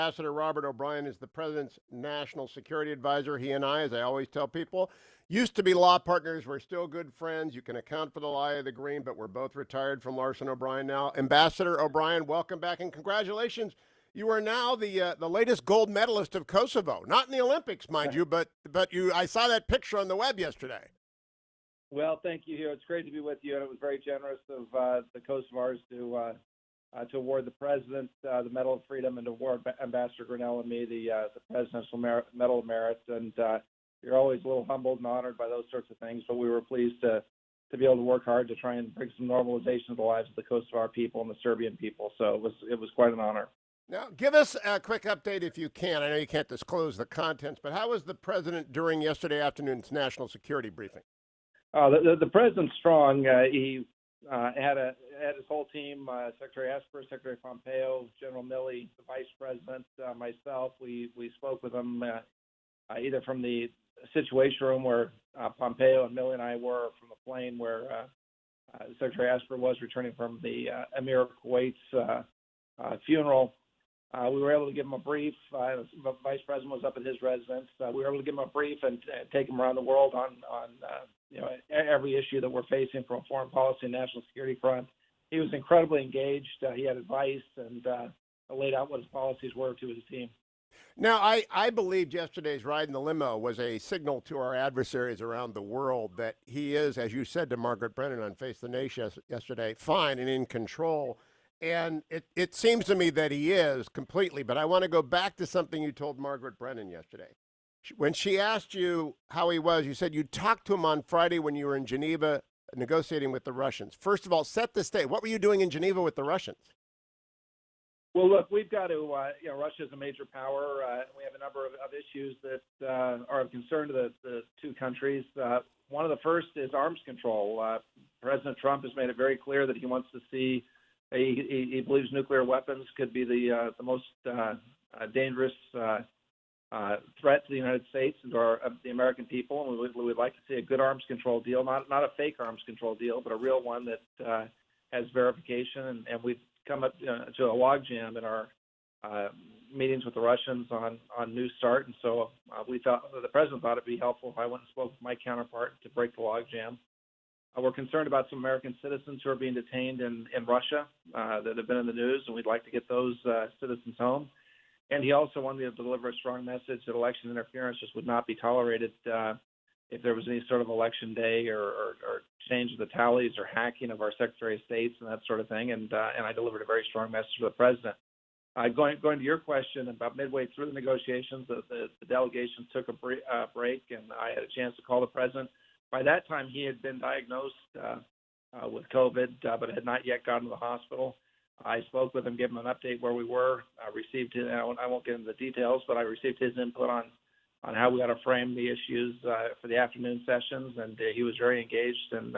Ambassador Robert O'Brien is the president's national security advisor. He and I, as I always tell people, used to be law partners. We're still good friends. You can account for the lie of the green, but we're both retired from Larson O'Brien now. Ambassador O'Brien, welcome back and congratulations. You are now the latest gold medalist of Kosovo. Not in the Olympics, mind you, but you. I saw that picture on the web yesterday. Well, thank you, Hugh. It's great to be with you, and it was very generous of the Kosovars to award the president the Medal of Freedom and to award Ambassador Grinnell and me the Presidential Medal of Merit. And you're always a little humbled and honored by those sorts of things, but we were pleased to be able to work hard to try and bring some normalization to the lives of the Kosovar people and the Serbian people. So it was quite an honor. Now, give us a quick update if you can. I know you can't disclose the contents, but how was the president during yesterday afternoon's national security briefing? The president's strong. He had his whole team, Secretary Esper, Secretary Pompeo, General Milley, the Vice President, myself. We spoke with them either from the Situation Room where Pompeo and Milley and I were, from the plane where Secretary Esper was returning from the Emir of Kuwait's funeral. We were able to give him a brief. The Vice President was up at his residence. We were able to give him a brief and take him around the world on every issue that we're facing from a foreign policy and national security front. He was incredibly engaged. He had advice and laid out what his policies were to his team. Now, I believed yesterday's ride in the limo was a signal to our adversaries around the world that he is, as you said to Margaret Brennan on Face the Nation yesterday, fine and in control. And it seems to me that he is completely. But I want to go back to something you told Margaret Brennan yesterday. When she asked you how he was, you said you talked to him on Friday when you were in Geneva negotiating with the Russians. First of all, set the stage. What were you doing in Geneva with the Russians? Well, look, we've got to, Russia is a major power. We have a number of issues that are of concern to the two countries. One of the first is arms control. President Trump has made it very clear that he wants to see, he believes nuclear weapons could be the most dangerous threat to the United States and to the American people. And we would like to see a good arms control deal, not a fake arms control deal, but a real one that has verification. And we've come up to a logjam in our meetings with the Russians on New START. And so we thought, the president thought it'd be helpful if I went and spoke with my counterpart to break the logjam. We're concerned about some American citizens who are being detained in Russia that have been in the news, and we'd like to get those citizens home. And he also wanted to deliver a strong message that election interference just would not be tolerated if there was any sort of election day or change of the tallies or hacking of our Secretary of States and that sort of thing. And I delivered a very strong message to the president. Going to your question, about midway through the negotiations, the delegation took a break, and I had a chance to call the president. By that time, he had been diagnosed with COVID, but had not yet gone to the hospital. I spoke with him, gave him an update where we were. I received his, I won't get into the details, but I received his input on how we got to frame the issues for the afternoon sessions, and he was very engaged and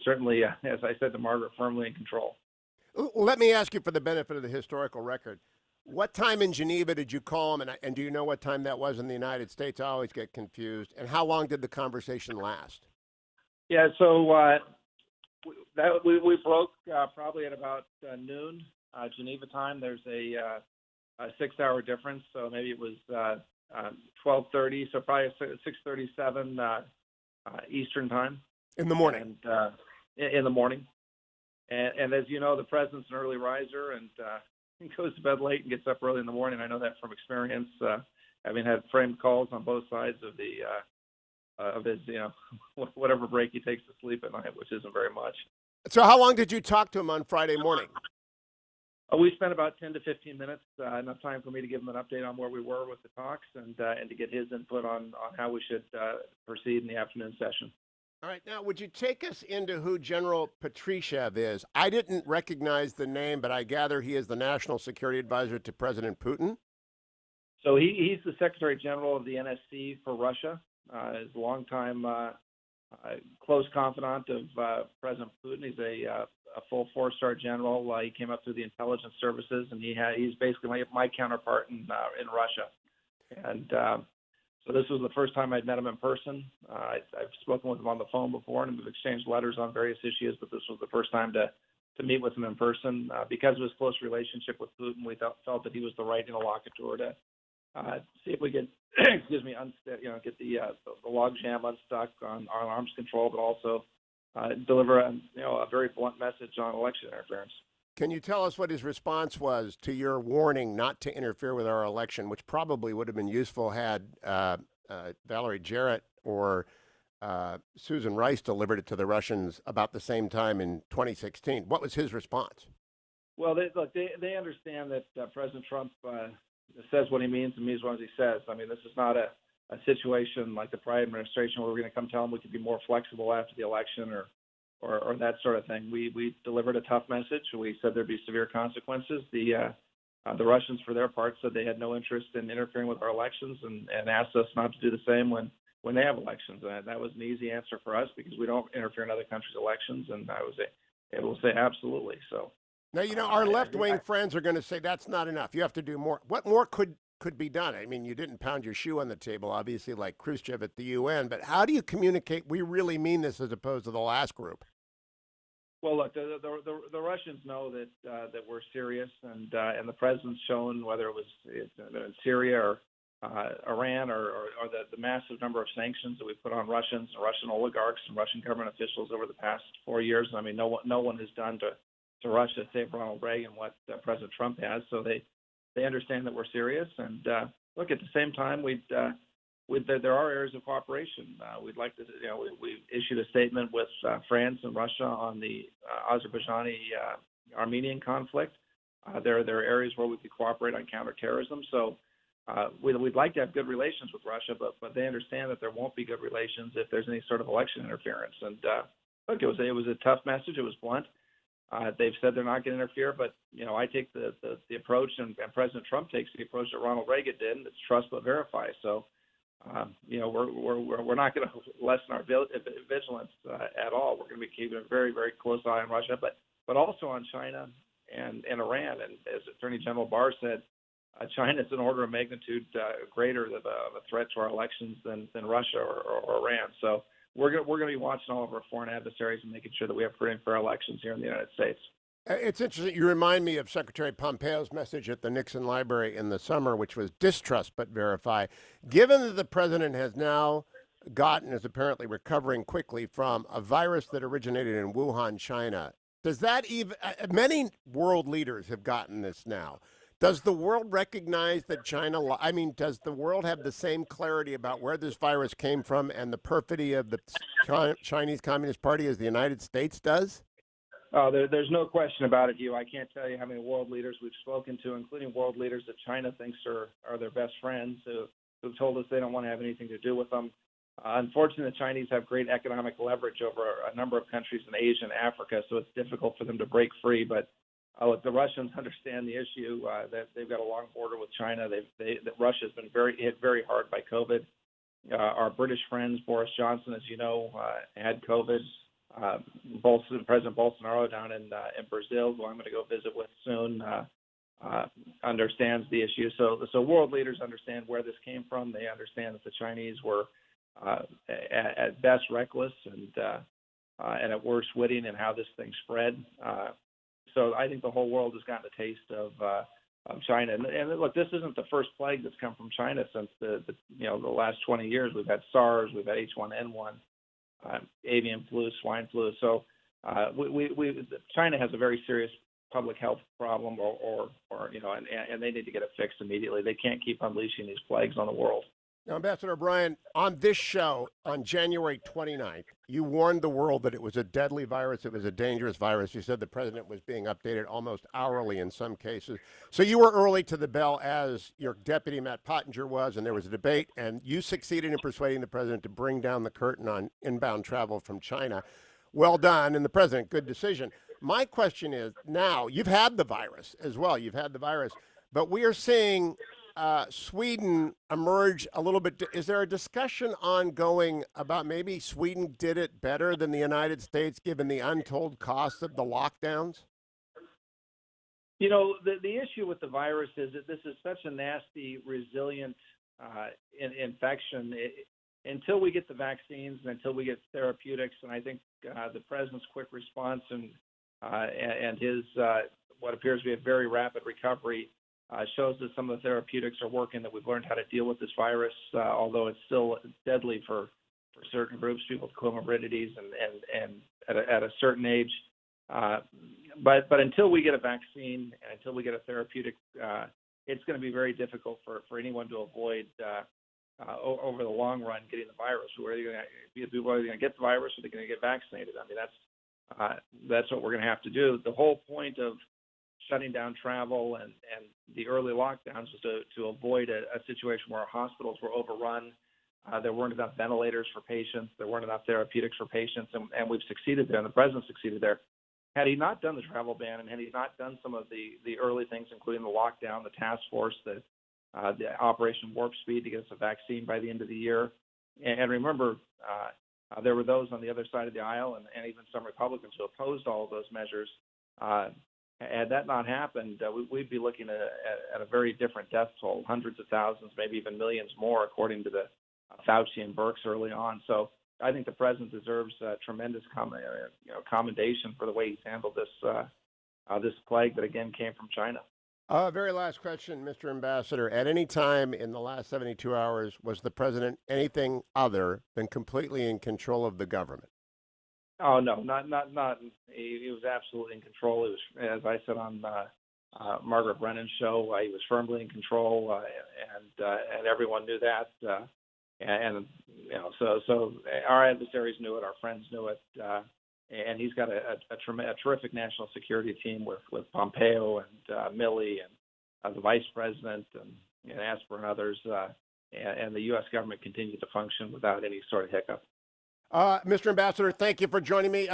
certainly, as I said to Margaret, firmly in control. Let me ask you, for the benefit of the historical record, what time in Geneva did you call him, and do you know what time that was in the United States? I always get confused. And how long did the conversation last? Yeah, so we broke probably at about noon Geneva time. There's a 6-hour difference, so maybe it was 12:30, so probably 6:37 Eastern time. In the morning. And in the morning. And as you know, the president's an early riser, and he goes to bed late and gets up early in the morning. I know that from experience, having had framed calls on both sides of the of his, whatever break he takes to sleep at night, which isn't very much. So how long did you talk to him on Friday morning? We spent about 10 to 15 minutes, enough time for me to give him an update on where we were with the talks and to get his input on how we should proceed in the afternoon session. All right. Now, would you take us into who General Patrushev is? I didn't recognize the name, but I gather he is the national security advisor to President Putin. So he's the Secretary General of the NSC for Russia. He's a longtime close confidant of President Putin. He's a full 4-star general. He came up through the intelligence services, and he's basically my counterpart in Russia. And so this was the first time I'd met him in person. I've spoken with him on the phone before, and we've exchanged letters on various issues, but this was the first time to to meet with him in person. Because of his close relationship with Putin, we felt that he was the right interlocutor to see if we could, excuse me, get the logjam unstuck on arms control, but also deliver a very blunt message on election interference. Can you tell us what his response was to your warning not to interfere with our election, which probably would have been useful had Valerie Jarrett or Susan Rice delivered it to the Russians about the same time in 2016? What was his response? Well, they understand that President Trump says what he means and means what he says. I mean, this is not a situation like the prior administration where we're going to come tell them we could be more flexible after the election or that sort of thing. We delivered a tough message. We said there'd be severe consequences. The Russians, for their part, said they had no interest in interfering with our elections and asked us not to do the same when they have elections. And that was an easy answer for us because we don't interfere in other countries' elections. And I was able to say absolutely. So now, our left-wing friends are going to say that's not enough. You have to do more. What more could be done? I mean, you didn't pound your shoe on the table, obviously, like Khrushchev at the UN. But how do you communicate we really mean this as opposed to the last group? Well, look, the Russians know that we're serious, and the president's shown, whether it was in Syria or Iran or the massive number of sanctions that we put on Russians and Russian oligarchs and Russian government officials over the past 4 years. I mean, no one has done to Russia, save Ronald Reagan, what President Trump has. So they understand that we're serious. And look, at the same time, there are areas of cooperation. We'd like to, we issued a statement with France and Russia on the Azerbaijani-Armenian conflict. There are areas where we could cooperate on counterterrorism. So we'd like to have good relations with Russia, but they understand that there won't be good relations if there's any sort of election interference. And look, it was a tough message. It was blunt. They've said they're not going to interfere, but I take the approach, and President Trump takes the approach that Ronald Reagan did, and it's trust but verify. So, we're not going to lessen our vigilance at all. We're going to be keeping a very, very close eye on Russia, but also on China and Iran. And as Attorney General Barr said, China is an order of magnitude greater of a threat to our elections than Russia or Iran. So. We're going to be watching all of our foreign adversaries and making sure that we have free and fair elections here in the United States. It's interesting. You remind me of Secretary Pompeo's message at the Nixon Library in the summer, which was distrust but verify. Given that the president has now gotten, is apparently recovering quickly from a virus that originated in Wuhan, China, does that even, many world leaders have gotten this now. Does the world recognize that does the world have the same clarity about where this virus came from and the perfidy of the Chinese Communist Party as the United States does? Oh, there's no question about it, Hugh. I can't tell you how many world leaders we've spoken to, including world leaders that China thinks are their best friends, who've told us they don't want to have anything to do with them. Unfortunately, the Chinese have great economic leverage over a number of countries in Asia and Africa, so it's difficult for them to break free. But look, the Russians understand the issue. That they've got a long border with China. Russia's been hit very hard by COVID. Our British friends, Boris Johnson, as you know, had COVID. President Bolsonaro down in Brazil, who I'm going to go visit with soon, understands the issue. So world leaders understand where this came from. They understand that the Chinese were at best reckless and at worst witting in how this thing spread. So I think the whole world has gotten a taste of China. And look, this isn't the first plague that's come from China since the last 20 years. We've had SARS, we've had H1N1, avian flu, swine flu. So China has a very serious public health problem, and they need to get it fixed immediately. They can't keep unleashing these plagues on the world. Now, Ambassador O'Brien, on this show on January 29th, you warned the world that it was a deadly virus. It was a dangerous virus. You said the president was being updated almost hourly in some cases. So you were early to the bell, as your deputy, Matt Pottinger, was, and there was a debate, and you succeeded in persuading the president to bring down the curtain on inbound travel from China. Well done. And the president, good decision. My question is, now, you've had the virus as well. You've had the virus. But we are seeing Sweden emerge a little bit. Is there a discussion ongoing about maybe Sweden did it better than the United States, given the untold costs of the lockdowns? The issue with the virus is that this is such a nasty, resilient infection. Until we get the vaccines and until we get therapeutics, and I think the president's quick response and and his what appears to be a very rapid recovery shows that some of the therapeutics are working, that we've learned how to deal with this virus, although it's still deadly for certain groups, people with comorbidities and at a certain age. But until we get a vaccine and until we get a therapeutic, it's going to be very difficult for anyone to avoid over the long run getting the virus. People are going to get the virus, or they're going to get vaccinated. I mean, that's what we're going to have to do. The whole point of shutting down travel and the early lockdowns was to avoid a situation where our hospitals were overrun. There weren't enough ventilators for patients. There weren't enough therapeutics for patients, and we've succeeded there, and the president succeeded there. Had he not done the travel ban, and had he not done some of the early things, including the lockdown, the task force, the Operation Warp Speed to get us a vaccine by the end of the year, and remember, there were those on the other side of the aisle, and even some Republicans who opposed all of those measures. Had that not happened, we'd be looking at a very different death toll, hundreds of thousands, maybe even millions more, according to the Fauci and Birx early on. So I think the president deserves tremendous commendation for the way he's handled this plague that again came from China. Very last question, Mr. Ambassador. At any time in the last 72 hours, was the president anything other than completely in control of the government? Oh no, not. He was absolutely in control. He was, as I said on Margaret Brennan's show, he was firmly in control, and everyone knew that. And so our adversaries knew it, our friends knew it, and he's got a terrific national security team with Pompeo and Milley and the vice president and Asper and others, and the U.S. government continued to function without any sort of hiccup. Mr. Ambassador, thank you for joining me.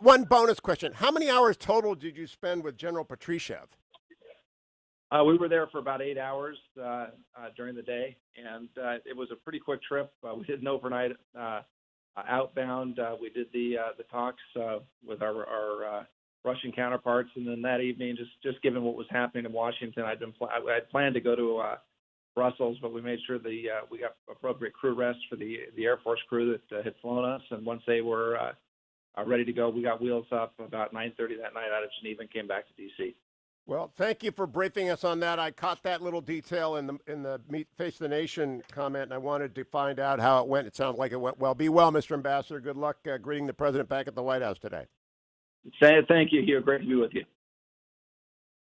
One bonus question. How many hours total did you spend with General Patrushev? We were there for about 8 hours during the day, and it was a pretty quick trip. We did an overnight outbound. We did the talks with our Russian counterparts, and then that evening, just given what was happening in Washington, I'd planned to go to Brussels, but we made sure we got appropriate crew rest for the Air Force crew that had flown us, and once they were ready to go, we got wheels up about 9:30 that night out of Geneva and came back to D.C. Well, thank you for briefing us on that. I caught that little detail in the Face the Nation comment, and I wanted to find out how it went. It sounds like it went well. Be well, Mr. Ambassador. Good luck greeting the president back at the White House today. Thank you, Hugh. Great to be with you.